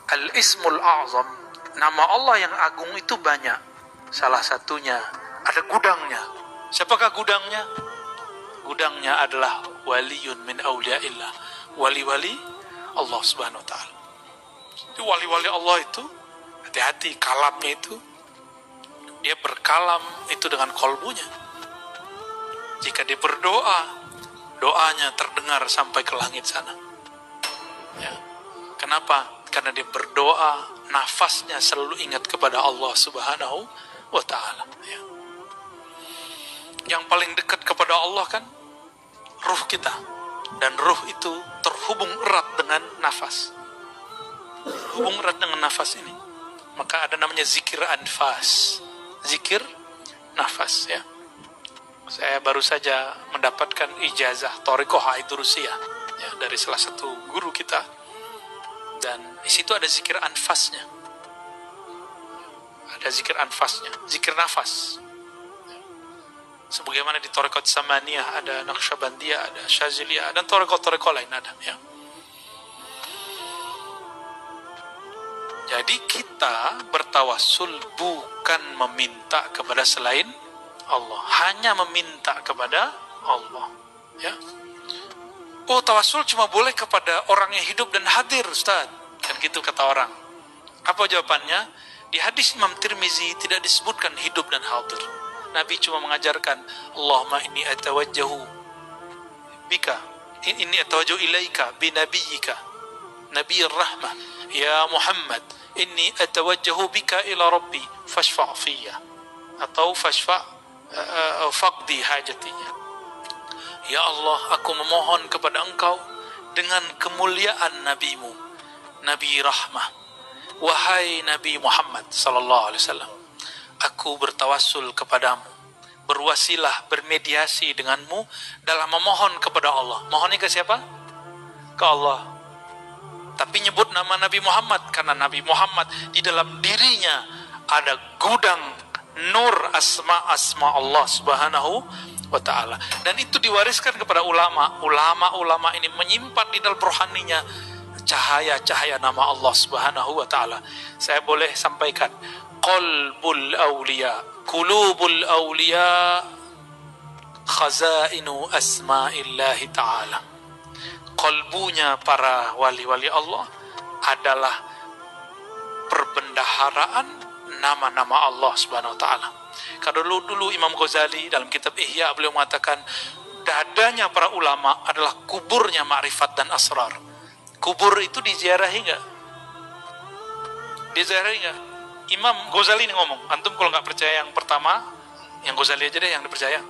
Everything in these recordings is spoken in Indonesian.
Al-Ismul A'zam, nama Allah yang agung itu banyak. Salah satunya ada gudangnya. Siapakah gudangnya? Gudangnya adalah waliyun min awliyaillah, wali-wali Allah subhanahu wa ta'ala. Jadi wali-wali Allah itu hati-hati, kalamnya itu dia berkalam itu dengan kolbunya. Jika dia berdoa, doanya terdengar sampai ke langit sana. Ya. Kenapa? Karena dia berdoa, nafasnya selalu ingat kepada Allah subhanahu wa ta'ala. Ya. Yang paling dekat kepada Allah kan ruh kita. Dan ruh itu terhubung erat dengan nafas. Terhubung erat dengan nafas ini. Maka ada namanya zikir anfas. Zikir nafas, ya. Saya baru saja mendapatkan ijazah Thariqah Aidurusiyah, ya, dari salah satu guru kita. Dan di situ ada zikir anfasnya. Ada zikir anfasnya, zikir nafas. Sebagaimana di Thariqat Samaniyah ada Naqsyabandiyah, ada Syaziliyah, dan Thariqat-Thariqat lain ada, ya. Jadi kita bertawassul bukan meminta kepada selain Allah, hanya meminta kepada Allah, ya. Oh, tawassul cuma boleh kepada orang yang hidup dan hadir, Ustaz. Kan gitu kata orang. Apa jawabannya? Di hadis Imam Tirmizi tidak disebutkan hidup dan hadir. Nabi cuma mengajarkan, Allahumma inni atawajjahu bika, inni atawajjahu ilaika binabiyika nabiyir rahmah ya Muhammad, inni atawajjahu bika ila rabbi fashfa' fiyya, atau fashfa' faqdi hajatinya. Ya Allah, aku memohon kepada engkau dengan kemuliaan nabimu, Nabi Rahmah. Wahai Nabi Muhammad sallallahu alaihi wasallam, aku bertawassul kepadamu, berwasilah, bermediasi denganmu dalam memohon kepada Allah. Mohonnya ke siapa? Ke Allah. Tapi nyebut nama Nabi Muhammad karena Nabi Muhammad di dalam dirinya ada gudang nur asma Allah subhanahu wa ta'ala. Dan itu diwariskan kepada ulama. Ulama-ulama ini menyimpan di dalam rohaninya cahaya-cahaya nama Allah subhanahu wa ta'ala. Saya boleh sampaikan, qalbul awliya, qulubul awliya, khazainu asma'illahi ta'ala. Qalbunya para wali-wali Allah adalah perbendaharaan nama-nama Allah subhanahu wa ta'ala. Kalau dulu Imam Ghazali dalam kitab Ihya beliau mengatakan dadanya para ulama adalah kuburnya ma'rifat dan asrar. Kubur itu diziarahi nggak? Diziarahi nggak? Imam Ghazali ini ngomong. Antum kalau nggak percaya yang pertama, yang Ghazali aja deh yang dipercaya.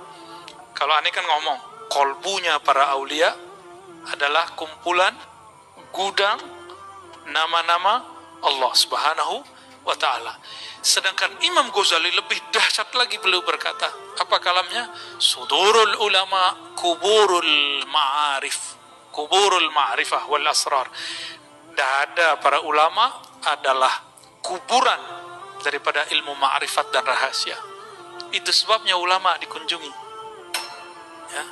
Kalau aneh kan ngomong, kolbunya para aulia adalah kumpulan gudang nama-nama Allah subhanahu wa ta'ala. Sedangkan Imam Ghazali lebih dahsyat lagi, beliau berkata, apa kalamnya? Sudurul ulama kuburul ma'arif, kuburul ma'rifah wal asrar. Dada para ulama adalah kuburan daripada ilmu ma'rifat dan rahasia. Itu sebabnya ulama dikunjungi, ya.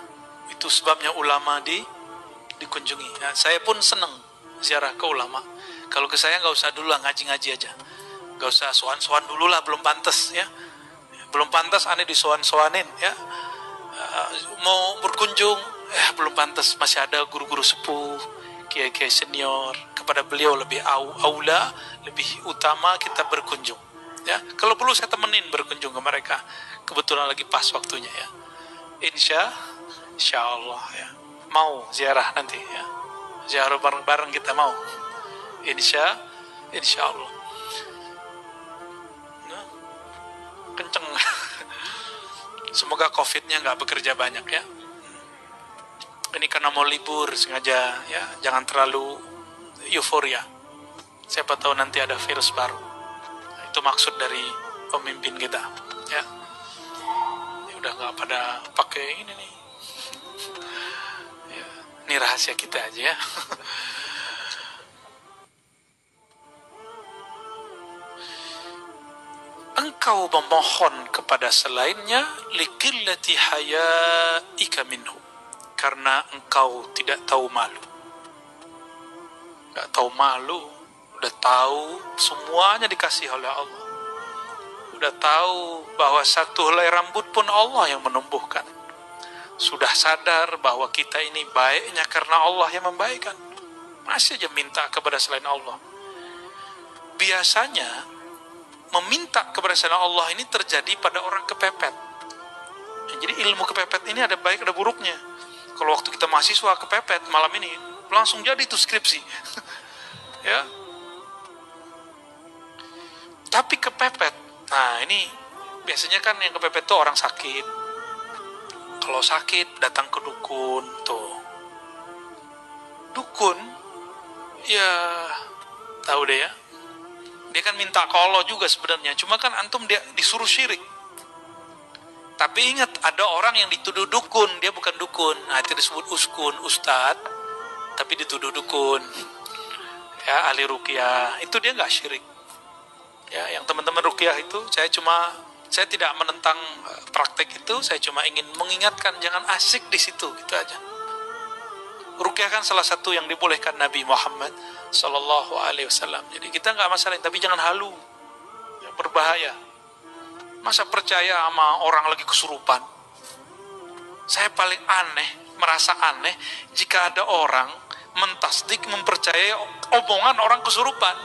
Itu sebabnya ulama dikunjungi, ya. Saya pun senang ziarah ke ulama. Kalau ke saya nggak usah dulu lah, ngaji-ngaji aja. Gak usah soan-soan dulu lah, belum pantas, ya. Belum pantas aneh disoan-soanin, ya. Mau berkunjung, belum pantas, masih ada guru-guru sepuh, kiai-kiai senior. Kepada beliau lebih aula, lebih utama kita berkunjung, ya. Kalau perlu saya temenin berkunjung ke mereka, kebetulan lagi pas waktunya, ya. Insya Allah, ya. Mau ziarah nanti, ya. Ziarah bareng-bareng kita mau. Insya Allah. Kenceng. Semoga COVID-nya nggak bekerja banyak, ya. Ini karena mau libur sengaja, ya. Jangan terlalu euforia. Siapa tahu nanti ada virus baru. Itu maksud dari pemimpin kita, ya. Ya udah nggak pada pakai ini nih. Ya, ini rahasia kita aja, ya. Engkau memohon kepada selainnya liqillati hayaika minhu, karena engkau tidak tahu malu. Enggak tahu malu, Udah tahu semuanya dikasih oleh Allah. Udah tahu bahwa satu helai rambut pun Allah yang menumbuhkan. Sudah sadar bahwa kita ini baiknya karena Allah yang membaikkan. Masih aja minta kepada selain Allah. Biasanya meminta kepada selain Allah ini terjadi pada orang kepepet. Jadi ilmu kepepet ini ada baik ada buruknya. Kalau waktu kita mahasiswa kepepet malam ini langsung jadi itu skripsi. Ya. Tapi kepepet. Nah, ini biasanya kan yang kepepet itu orang sakit. Kalau sakit datang ke dukun tuh. Dukun ya tahu deh ya. Dia kan minta ke Allah juga sebenarnya. Cuma kan antum dia disuruh syirik. Tapi ingat ada orang yang dituduh dukun, dia bukan dukun. Nah, itu disebut uskun, ustad, tapi dituduh dukun. Ya, ahli ruqyah. Itu dia nggak syirik. Ya, yang teman-teman ruqyah itu saya tidak menentang praktek itu, saya cuma ingin mengingatkan jangan asik di situ, gitu aja. Ruqyah kan salah satu yang dibolehkan Nabi Muhammad Sallallahu Alaihi Wasallam. Jadi kita nggak masalah, tapi jangan halu, ya, berbahaya. Masa percaya sama orang lagi kesurupan? Saya paling merasa aneh jika ada orang mentasdik, mempercayai omongan orang kesurupan.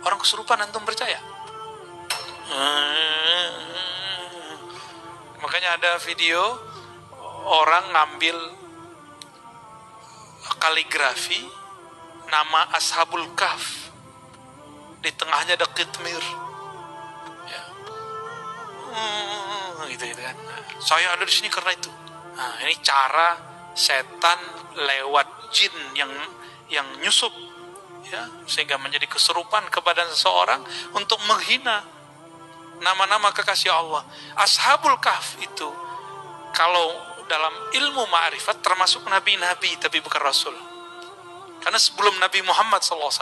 Orang kesurupan antum percaya? Makanya ada video orang ngambil kaligrafi nama Ashabul Kahf, di tengahnya ada kitmir, ya. Gitu kan. Saya ada di sini karena itu. Nah, ini cara setan lewat jin yang nyusup, ya, sehingga menjadi keserupan kepada seseorang untuk menghina nama-nama kekasih Allah. Ashabul Kahf itu kalau dalam ilmu ma'rifat termasuk nabi-nabi tapi bukan rasul. Karena sebelum Nabi Muhammad SAW,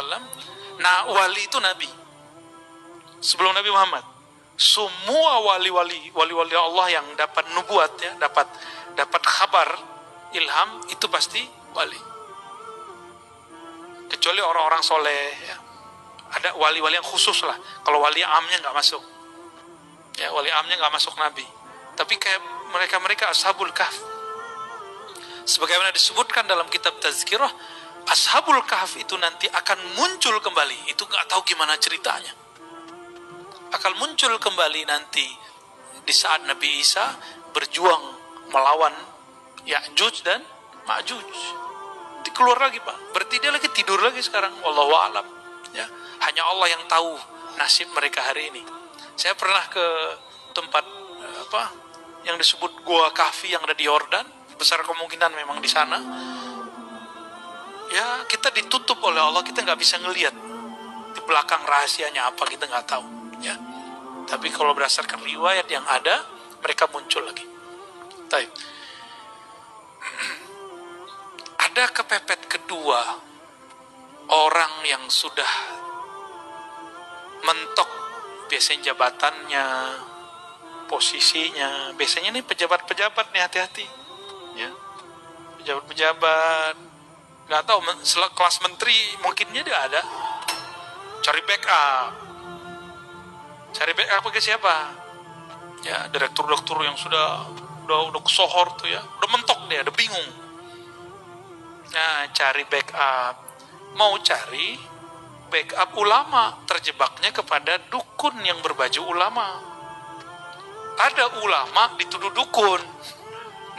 nah wali itu nabi. Sebelum Nabi Muhammad, semua wali-wali Allah yang dapat nubuat, ya, dapat kabar ilham itu pasti wali. Kecuali orang-orang soleh, ya. Ada wali-wali yang khusus lah. Kalau wali amnya nggak masuk, ya, wali amnya nggak masuk nabi. Tapi kayak mereka Ashabul Kahf, sebagaimana disebutkan dalam kitab Tazkirah, Ashabul Kahf itu nanti akan muncul kembali. Itu nggak tahu gimana ceritanya. Akan muncul kembali nanti di saat Nabi Isa berjuang melawan Ya'juj dan Ma'juj. Keluar lagi, Pak. Berarti dia lagi tidur lagi sekarang. Wallahu a'lam. Ya, hanya Allah yang tahu nasib mereka hari ini. Saya pernah ke tempat yang disebut Gua Kahfi yang ada di Yordan. Besar kemungkinan memang di sana. Ya, kita ditutup oleh Allah, kita nggak bisa ngelihat di belakang rahasianya apa, kita nggak tahu, ya. Tapi kalau berdasarkan riwayat yang ada, mereka muncul lagi. Baik. Ada kepepet kedua, orang yang sudah mentok biasanya jabatannya, posisinya. Biasanya nih pejabat-pejabat nih, hati-hati, ya. Pejabat-pejabat, nggak tahu, kelas menteri mungkinnya dia ada. Cari backup ke siapa? Ya, direktur-direktur yang sudah kesohor tuh, ya, udah mentok dia, udah bingung. Nah, cari backup, mau cari backup ulama, terjebaknya kepada dukun yang berbaju ulama. Ada ulama dituduh dukun,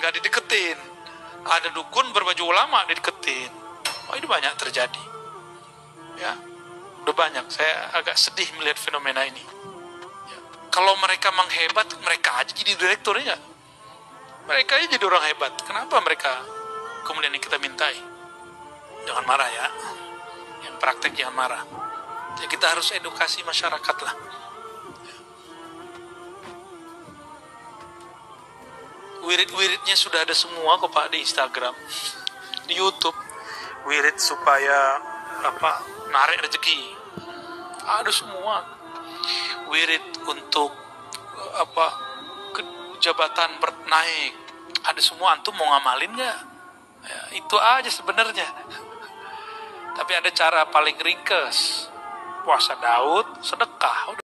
nggak dideketin. Ada dukun berbaju ulama dideketin. Oh, ini banyak terjadi, ya, udah banyak. Saya agak sedih melihat fenomena ini, ya. Kalau mereka menghebat, mereka aja jadi direkturnya. Mereka aja jadi orang hebat. Kenapa mereka kemudian kita mintai? Jangan marah, ya. Yang praktek jangan marah. Ya, kita harus edukasi masyarakat lah. Wirid-wiridnya sudah ada semua kok, Pak, di Instagram, di YouTube. Wirid supaya narik rezeki, ada semua. Wirid untuk jabatan naik, ada semua. Antum mau ngamalin nggak? Ya, itu aja sebenarnya. Tapi ada cara paling ringkas, puasa Daud, sedekah,